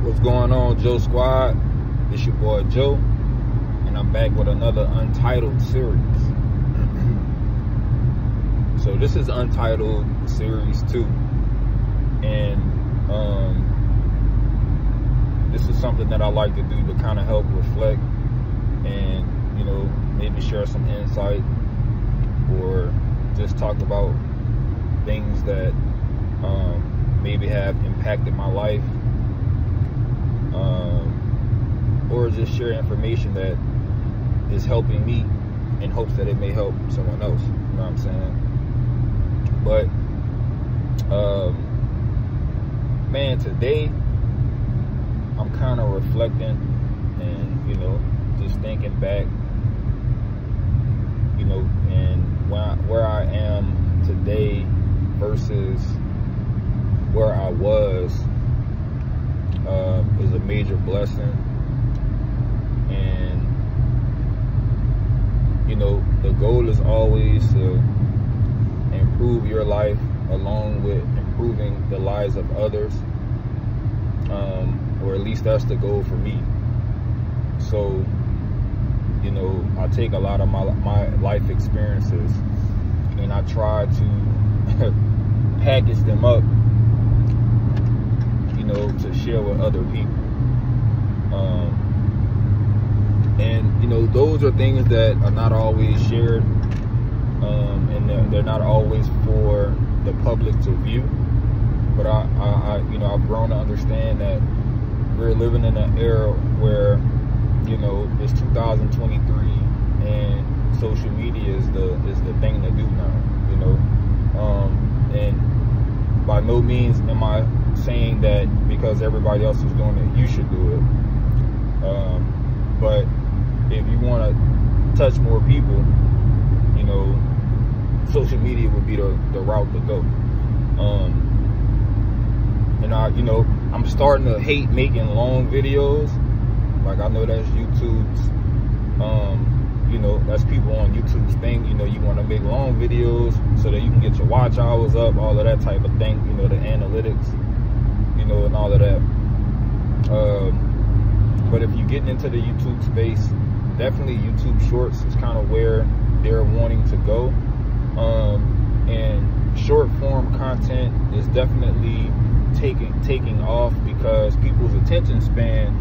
What's going on, Joe Squad? It's your boy Joe, and I'm back with another Untitled series. So this is Untitled Series 2, and this is something that I like to do to kind of help reflect and, you know, maybe share some insight or just talk about things that maybe have impacted my life, or just share information that is helping me in hopes that it may help someone else. You know what I'm saying? But man, today I'm kind of reflecting and, you know, just thinking back, you know, and where I am today versus where I was is a major blessing. And, you know, the goal is always to improve your life along with improving the lives of others, or at least that's the goal for me. So, you know, I take a lot of my life experiences and I try to package them up, you know, to share with other people. And, you know, those are things that are not always shared, and they're not always for the public to view. But I you know, I've grown to understand that we're living in an era where, you know, it's 2023 and social media is the thing to do now, you know. And by no means am I saying that because everybody else is doing it, you should do it. But if you want to touch more people, you know, social media would be the route to go. And you know, I'm starting to hate making long videos. Like, I know that's YouTube's, you know, that's people on YouTube's thing. You know, you want to make long videos so that you can get your watch hours up, all of that type of thing. You know, the analytics, you know, and all of that. But if you're getting into the YouTube space, definitely YouTube Shorts is kind of where they're wanting to go. And short form content is definitely taking off because people's attention span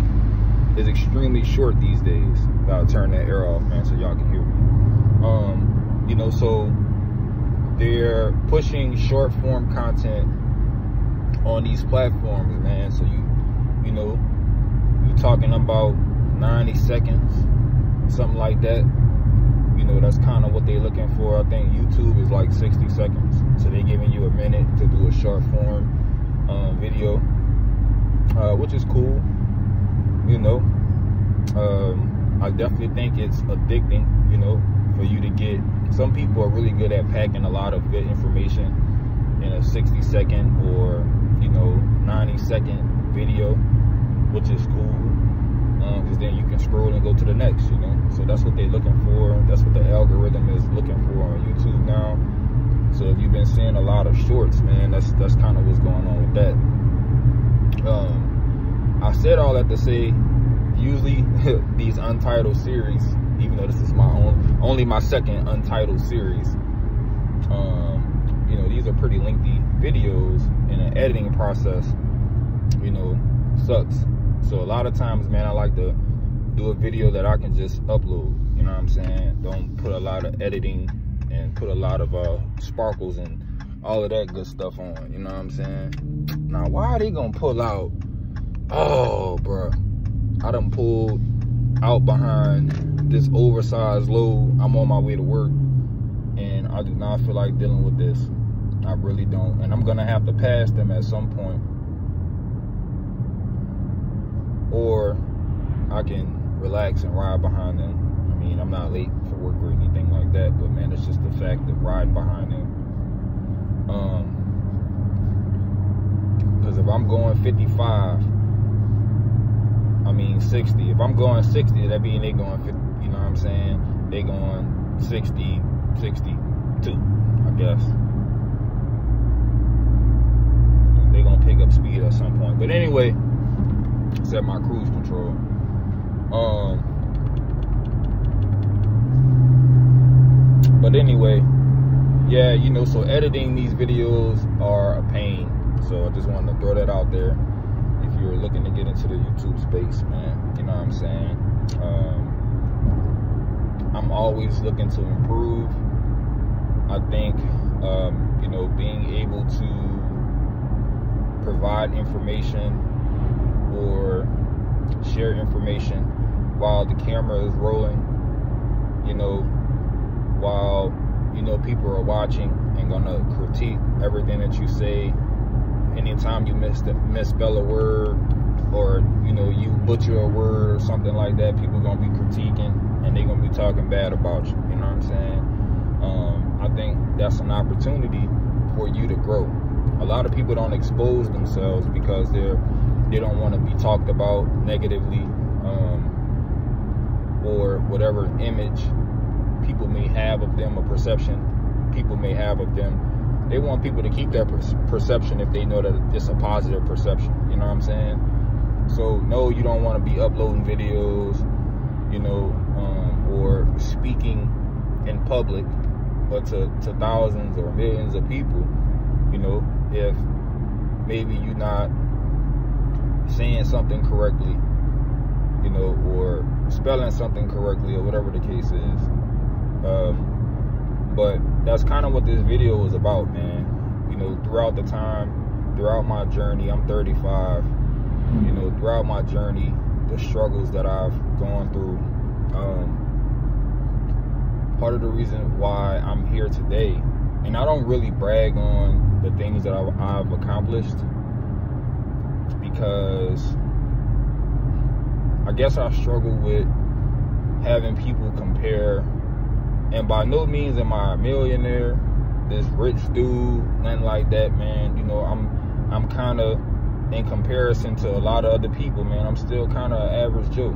is extremely short these days. Gotta turn that air off, man, so y'all can hear me. You know, so they're pushing short form content on these platforms, man. So you know, you're talking about 90 seconds, something like that. You know, that's kind of what they're looking for. I think YouTube is like 60 seconds. So they're giving you a minute to do a short form video, which is cool. You know, I definitely think it's addicting, you know, for you to get, some people are really good at packing a lot of good information in a 60-second or, you know, 90-second video, which is cool. Because then you can scroll and go to the next, you know. So that's what they're looking for. That's what the algorithm is looking for on YouTube now. So if you've been seeing a lot of shorts, man, that's kind of what's going on with that. I said all that to say, usually these Untitled series, even though this is only my second Untitled series, you know, these are pretty lengthy videos, and the editing process, you know, sucks. So a lot of times, man, I like to do a video that I can just upload, you know what I'm saying? Don't put a lot of editing and put a lot of sparkles and all of that good stuff on, you know what I'm saying? Now, why are they gonna pull out? Oh, bro, I done pulled out behind this oversized load. I'm on my way to work, and I do not feel like dealing with this. I really don't. And I'm gonna have to pass them at some point. Or I can relax and ride behind them. I mean, I'm not late for work or anything like that, but man, it's just the fact of riding behind them. Because if I'm going 55, I mean 60. If I'm going 60, that means they going 50, you know what I'm saying? They going 60, 62, I guess. They gonna pick up speed at some point. But anyway, set my cruise control. But anyway, yeah, you know, so editing these videos are a pain. So I just wanted to throw that out there. If you're looking to get into the YouTube space, man, you know what I'm saying? I'm always looking to improve. I think, you know, being able to provide information or share information while the camera is rolling, you know, while, you know, people are watching and gonna critique everything that you say. Anytime you misspell a word, or, you know, you butcher a word or something like that, people gonna be critiquing and they gonna be talking bad about you. You know what I'm saying? I think that's an opportunity for you to grow. A lot of people don't expose themselves because they don't want to be talked about negatively, or whatever image people may have of them, or perception people may have of them. They want people to keep that perception if they know that it's a positive perception. You know what I'm saying? So no, you don't want to be uploading videos, you know, or speaking in public, but to thousands or millions of people, you know, if maybe you're not saying something correctly, you know, or spelling something correctly, or whatever the case is. But that's kind of what this video was about, man. You know, throughout my journey, I'm 35, you know, throughout my journey, the struggles that I've gone through, part of the reason why I'm here today, and I don't really brag on the things that I've accomplished, because I guess I struggle with having people compare. And by no means am I a millionaire, this rich dude, nothing like that, man. You know, I'm kind of, in comparison to a lot of other people, man, I'm still kind of an average Joe,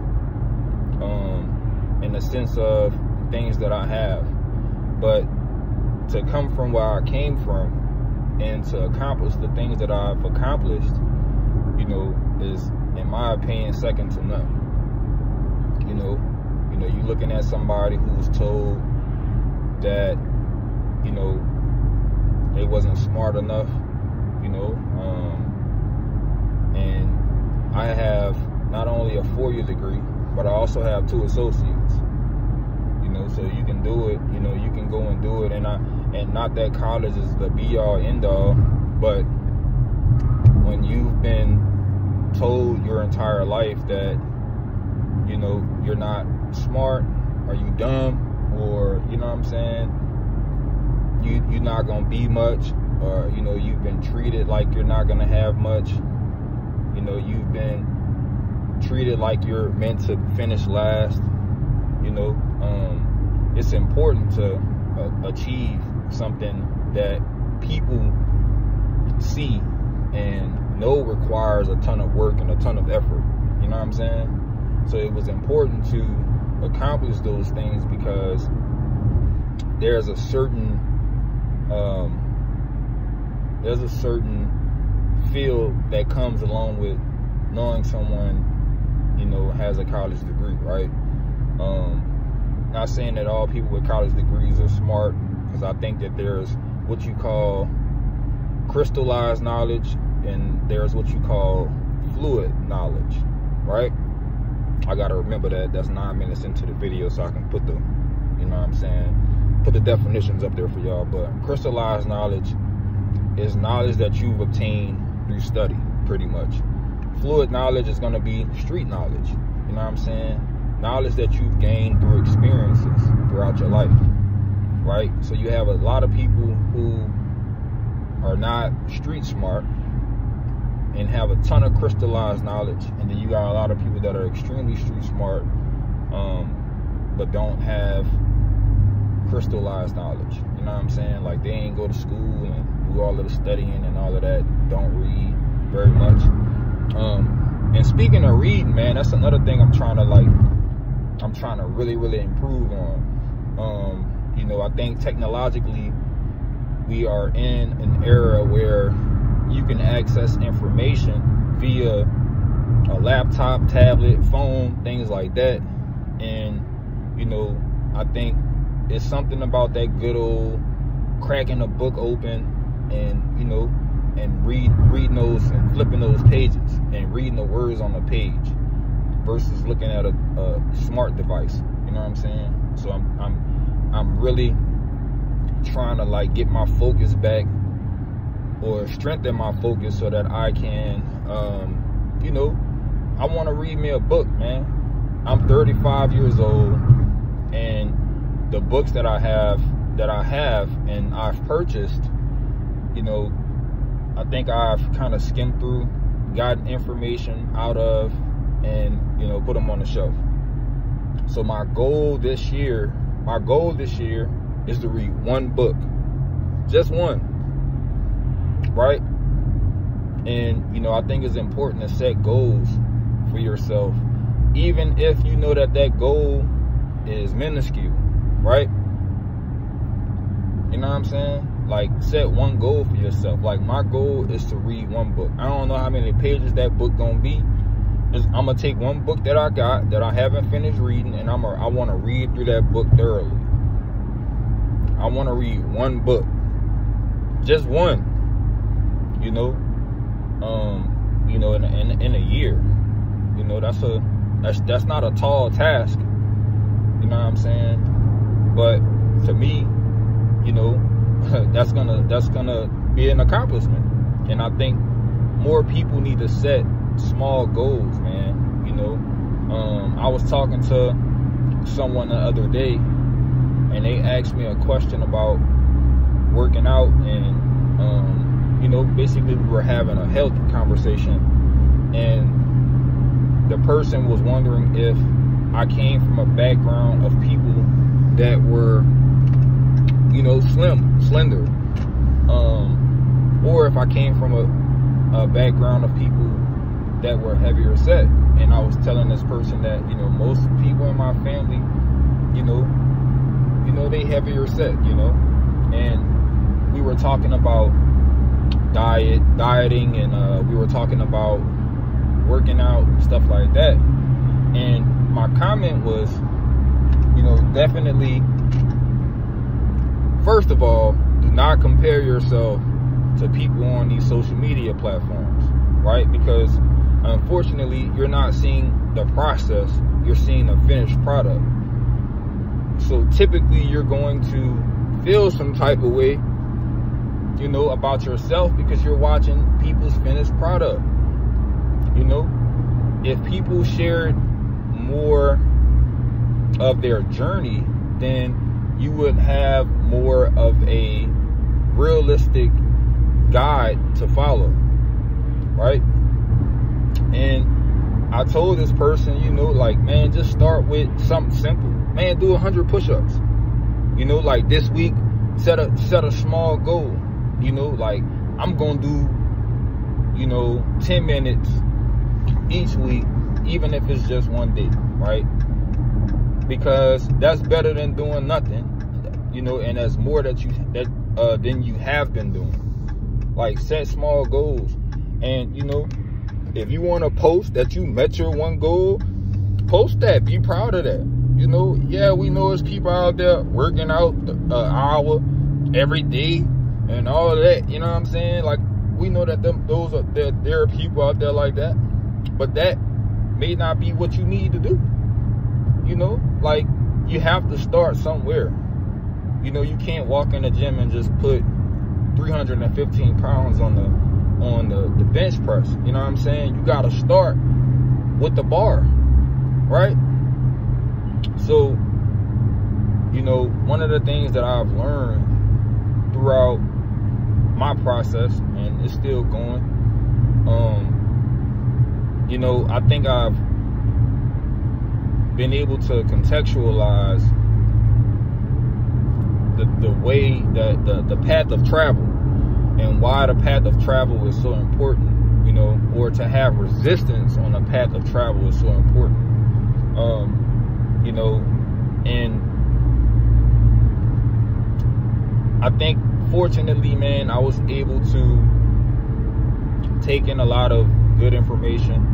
in the sense of things that I have. But to come from where I came from and to accomplish the things that I've accomplished, you know, is, in my opinion, second to none. You know, you're looking at somebody who was told that, you know, they wasn't smart enough, you know, and I have not only a 4-year degree, but I also have 2 associates, you know, so you can do it, you know, you can go and do it. And not that college is the be all end all, but when you've been told your entire life that, you know, you're not smart, or you dumb, or, you know what I'm saying, you're not gonna be much, or, you know, you've been treated like you're not gonna have much, you know, you've been treated like you're meant to finish last, you know, it's important to achieve something that people see and know requires a ton of work and a ton of effort. You know what I'm saying? So it was important to accomplish those things, because there's a certain feel that comes along with knowing someone, you know, has a college degree, right? Not saying that all people with college degrees are smart, because I think that there's what you call crystallized knowledge and there's what you call fluid knowledge, right? I gotta remember that. That's 9 minutes into the video, so I can put the, you know what I'm saying, put the definitions up there for y'all. But crystallized knowledge is knowledge that you've obtained through study, pretty much. Fluid knowledge is gonna be street knowledge, you know what I'm saying? Knowledge that you've gained through experiences throughout your life, right? So you have a lot of people who are not street smart and have a ton of crystallized knowledge, and then you got a lot of people that are extremely street smart, but don't have crystallized knowledge. You know what I'm saying? Like, they ain't go to school and do all of the studying and all of that, don't read very much. And speaking of reading, man, that's another thing I'm trying to really, really improve on. You know, I think technologically we are in an era where you can access information via a laptop, tablet, phone, things like that. And, you know, I think it's something about that good old cracking a book open and, you know, and reading those and flipping those pages and reading the words on the page versus looking at a smart device. You know what I'm saying? So I'm really trying to like get my focus back, or strengthen my focus, so that I can, you know, I want to read me a book, man. I'm 35 years old, and the books that I have and I've purchased, you know, I think I've kind of skimmed through, gotten information out of, and, you know, put them on the shelf. So my goal this year is to read one book, just one, right? And, you know, I think it's important to set goals for yourself, even if you know that that goal is minuscule, right? You know what I'm saying? Like, set one goal for yourself. Like, my goal is to read one book. I don't know how many pages that book gonna be. I'm gonna take one book that I got that I haven't finished reading, and I want to read through that book thoroughly. I want to read one book, just one. You know, in a year. You know, that's not a tall task. You know what I'm saying? But to me, you know, that's gonna be an accomplishment. And I think more people need to set small goals, man. You know, I was talking to someone the other day, and they asked me a question about working out, and you know, basically we were having a health conversation, and the person was wondering if I came from a background of people that were, you know, slender, or if I came from a background of people that were heavier set. And I was telling this person that, you know, most people in my family, you know, they heavier set, you know. And we were talking about dieting, and we were talking about working out, stuff like that. And my comment was, you know, definitely, first of all, do not compare yourself to people on these social media platforms, right? Because unfortunately, you're not seeing the process, you're seeing the finished product. So typically you're going to feel some type of way, you know, about yourself, because you're watching people's finished product. You know, if people shared more of their journey, then you would have more of a realistic guide to follow, right? And I told this person, you know, like, man, just start with something simple. Man, do 100 push-ups. You know, like this week, set a small goal. You know, like, I'm gonna do, you know, 10 minutes each week, even if it's just one day, right? Because that's better than doing nothing, you know, and that's more than you have been doing. Like, set small goals. And, you know, if you want to post that you met your one goal, post that. Be proud of that. You know, yeah, we know there's people out there working out an hour every day and all that. You know what I'm saying? Like, we know that there are people out there like that. But that may not be what you need to do. You know, like, you have to start somewhere. You know, you can't walk in the gym and just put 315 pounds on the bench press. You know what I'm saying? You got to start with the bar, right? So, you know, one of the things that I've learned throughout my process, and it's still going, you know, I think I've been able to contextualize the way that the path of travel, and why the path of travel is so important, you know, or to have resistance on the path of travel is so important. You know, and I think fortunately, man, I was able to take in a lot of good information,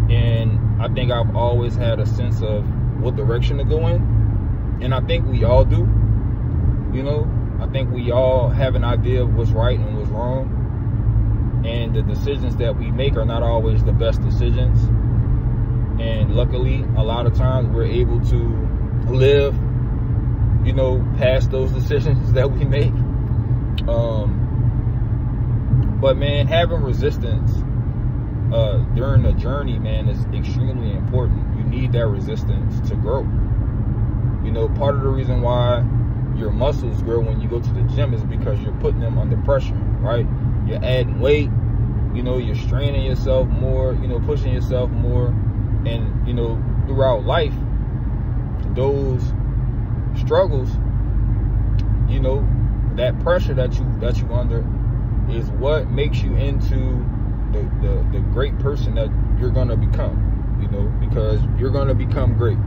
And I think I've always had a sense of what direction to go in. And I think we all do. You know, I think we all have an idea of what's right and what's wrong. And the decisions that we make are not always the best decisions. And luckily, a lot of times we're able to live, you know, past those decisions that we make. But man, having resistance during the journey, man, is extremely important. You need that resistance to grow. You know, part of the reason why your muscles grow when you go to the gym is because you're putting them under pressure, right? You're adding weight, you know, you're straining yourself more, you know, pushing yourself more. And, you know, throughout life, those struggles, you know, that pressure that you under is what makes you into the great person that you're going to become, you know, because you're going to become great.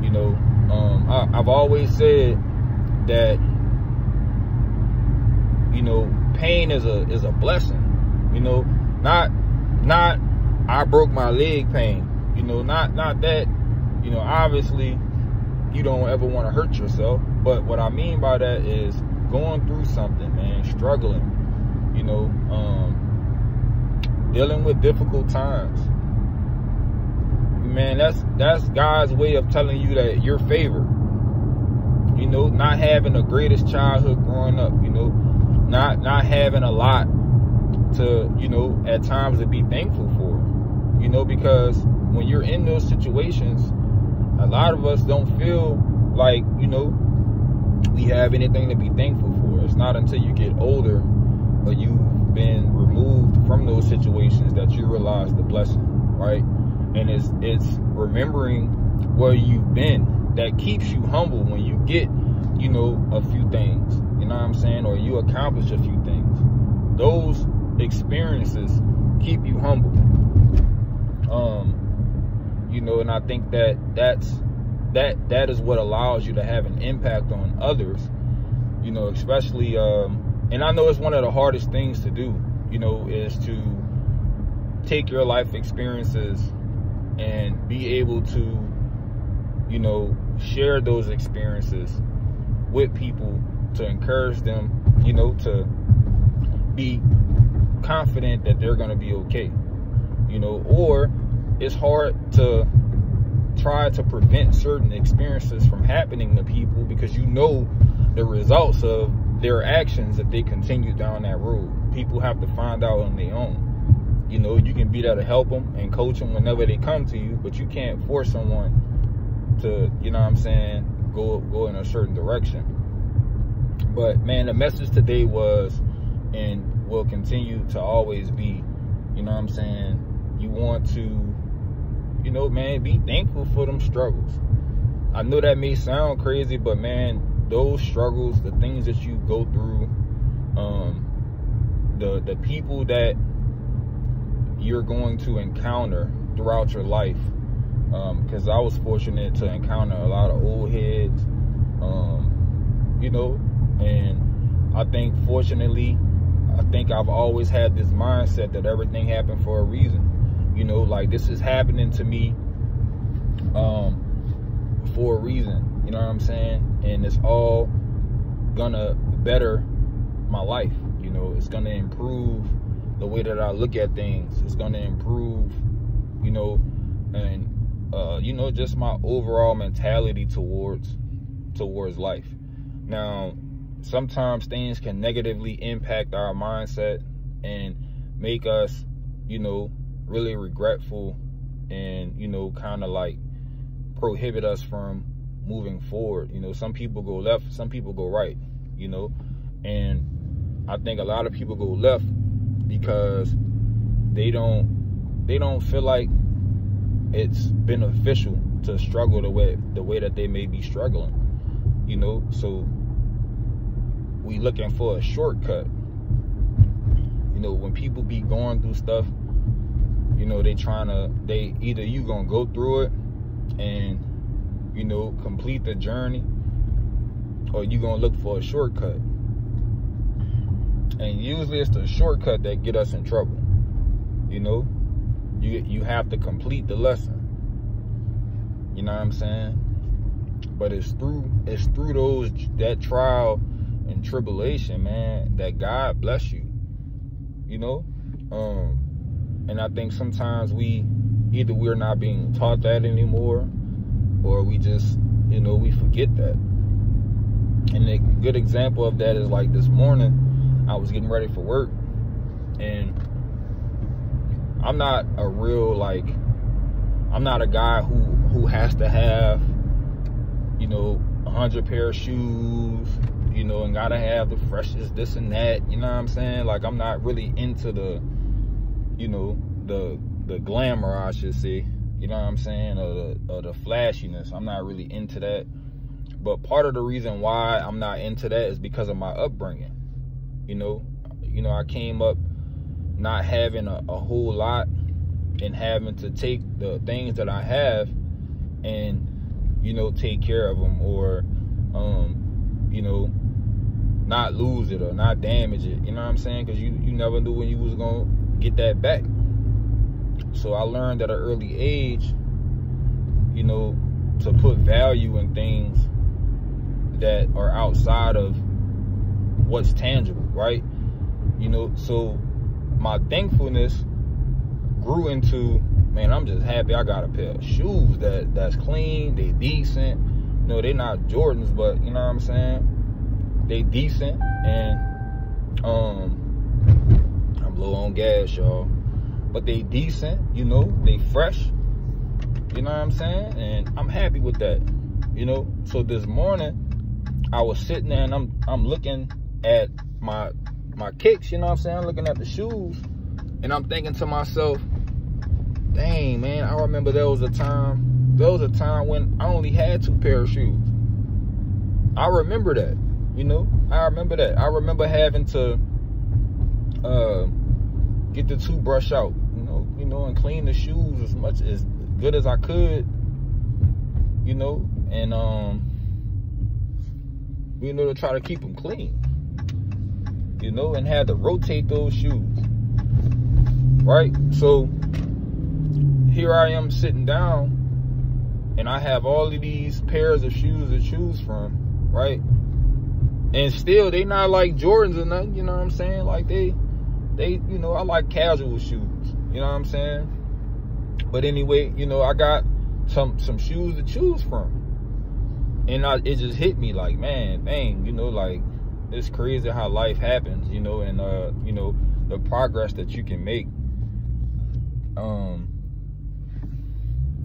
You know, I've always said that, you know, pain is a blessing, you know, not I broke my leg pain, you know, not that, you know, obviously you don't ever want to hurt yourself. But what I mean by that is going through something, man, struggling, you know, dealing with difficult times. Man, that's God's way of telling you that you're favored. You know, not having the greatest childhood growing up, you know, not having a lot to, you know, at times to be thankful for. You know, because when you're in those situations, a lot of us don't feel like, you know, we have anything to be thankful for. It's not until you get older or you've been removed from those situations that you realize the blessing, right? And it's remembering where you've been that keeps you humble when you get, you know, a few things, you know what I'm saying? Or you accomplish a few things. Those experiences keep you humble. You know, and I think that is what allows you to have an impact on others, you know, especially, and I know it's one of the hardest things to do, you know, is to take your life experiences and be able to, you know, share those experiences with people to encourage them, you know, to be confident that they're going to be okay, you know. Or it's hard to try to prevent certain experiences from happening to people because you know the results of their actions if they continue down that road. People have to find out on their own. You know, you can be there to help them and coach them whenever they come to you, but you can't force someone to, you know what I'm saying, go in a certain direction. But man, the message today was, and will continue to always be, you know what I'm saying, you want to, you know, man, be thankful for them struggles. I know that may sound crazy, but man, those struggles, the things that you go through, the people that you're going to encounter throughout your life, because I was fortunate to encounter a lot of old heads, you know, and I think fortunately, I think I've always had this mindset that everything happened for a reason. You know, like this is happening to me for a reason, you know what I'm saying? And it's all gonna better my life, you know, it's gonna improve the way that I look at things. It's gonna improve, you know, and you know, just my overall mentality towards life. Now, sometimes things can negatively impact our mindset and make us, you know, really regretful and, you know, kind of like prohibit us from moving forward. You know, some people go left, some people go right, you know, and I think a lot of people go left because they don't feel like it's beneficial to struggle the way that they may be struggling, you know. So we looking for a shortcut. You know, when people be going through stuff, you know, either you gonna go through it and, you know, complete the journey, or you gonna look for a shortcut. And usually it's the shortcut that get us in trouble, you know. You have to complete the lesson. You know what I'm saying? But it's through that trial and tribulation, man, that God bless you. You know? And I think sometimes we're not being taught that anymore, or we just, you know, we forget that. And a good example of that is like this morning, I was getting ready for work, and I'm not a guy who has to have, you know, 100 pair of shoes, you know, and gotta have the freshest this and that, you know what I'm saying? Like, I'm not really into the, you know, the glamour, I should say, you know what I'm saying, or the flashiness. I'm not really into that. But part of the reason why I'm not into that is because of my upbringing. You know, I came up not having a whole lot, and having to take the things that I have and, you know, take care of them, or, you know, not lose it or not damage it. You know what I'm saying? Because you never knew when you was going to get that back. So I learned at an early age, you know, to put value in things that are outside of what's tangible, right? You know, so my thankfulness grew into, man, I'm just happy I got a pair of shoes that's clean, they decent. You know, they not Jordans, but you know what I'm saying? They decent, and I'm low on gas, y'all. But they decent, you know, they fresh. You know what I'm saying? And I'm happy with that. You know, so this morning I was sitting there and I'm looking at my kicks, you know what I'm saying? Looking at the shoes, and I'm thinking to myself, dang, man, I remember there was a time when I only had 2 pair of shoes. I remember that, you know? I remember that. I remember having to get the toothbrush out, you know, and clean the shoes as good as I could, you know, and you know, to try to keep them clean, you know, and had to rotate those shoes, right? So here I am sitting down, and I have all of these pairs of shoes to choose from, right? And still, they not like Jordans or nothing, you know what I'm saying? Like they, you know, I like casual shoes, you know what I'm saying? But anyway, you know, I got some shoes to choose from. And it just hit me like, man, dang, you know, like, it's crazy how life happens, you know, and, you know, the progress that you can make.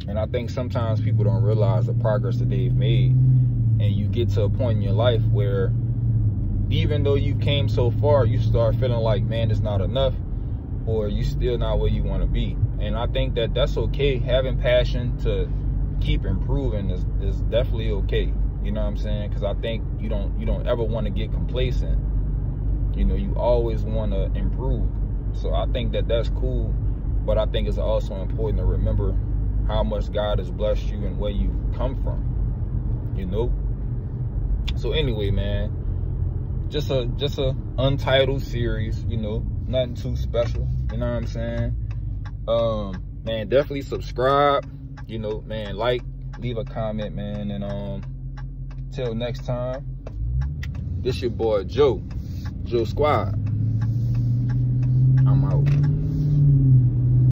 And I think sometimes people don't realize the progress that they've made. And you get to a point in your life where even though you came so far, you start feeling like, man, it's not enough, or you still not where you want to be. And I think that that's okay. Having passion to keep improving is definitely okay. You know what I'm saying? Because I think you don't ever want to get complacent. You know, you always want to improve. So I think that that's cool. But I think it's also important to remember how much God has blessed you and where you've come from. You know? So anyway, man, just a Untitled series, you know, nothing too special. You know what I'm saying? Man, definitely subscribe, you know, man, like, leave a comment, man, and till next time, this your boy Joe Squad. I'm out.